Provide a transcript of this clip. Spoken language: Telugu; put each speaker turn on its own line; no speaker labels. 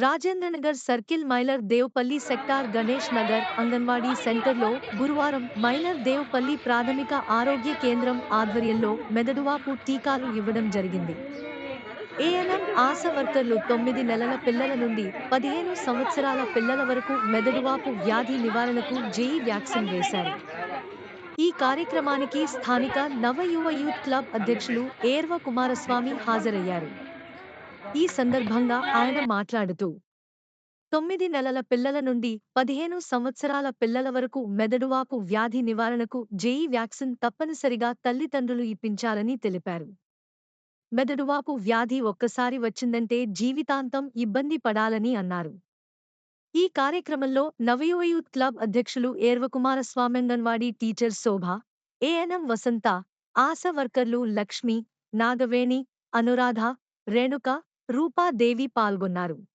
రాజేంద్రనగర్ సర్కిల్ మైలర్ దేవుపల్లి సెక్టార్ గణేష్ నగర్ అంగన్వాడీ సెంటర్లో గురువారం మైలర్ దేవుపల్లి ప్రాథమిక ఆరోగ్య కేంద్రం ఆధ్వర్యంలో మెదడువాపు టీకాలు ఇవ్వడం జరిగింది. ఏఎన్ఎం ఆశా వర్కర్లు 9 నెలల పిల్లల నుండి 15 సంవత్సరాల పిల్లల వరకు మెదడువాపు వ్యాధి నివారణకు జేఈ వ్యాక్సిన్ వేశారు. ఈ కార్యక్రమానికి స్థానిక నవయువ యూత్ క్లబ్ అధ్యక్షులు ఏర్వ కుమారస్వామి హాజరయ్యారు. ఈ సందర్భంగా ఆయన మాట్లాడుతూ 9 నెలల పిల్లల నుండి 15 సంవత్సరాల పిల్లల వరకు మెదడువాపు వ్యాధి నివారణకు జేఈ వ్యాక్సిన్ తప్పనిసరిగా తల్లిదండ్రులు ఇప్పించాలని తెలిపారు. మెదడువాపు వ్యాధి ఒక్కసారి వచ్చిందంటే జీవితాంతం ఇబ్బంది పడాలని అన్నారు. ఈ కార్యక్రమంలో నవయువ యూత్ క్లబ్ అధ్యక్షులు ఏర్వకుమారస్వామి, అంగన్వాడీ టీచర్ శోభ, ఏఎన్ఎం వసంత, ఆశా వర్కర్లు లక్ష్మి, నాగవేణి, అనురాధ, రేణుక, రూపాదేవి పాల్గొన్నారు.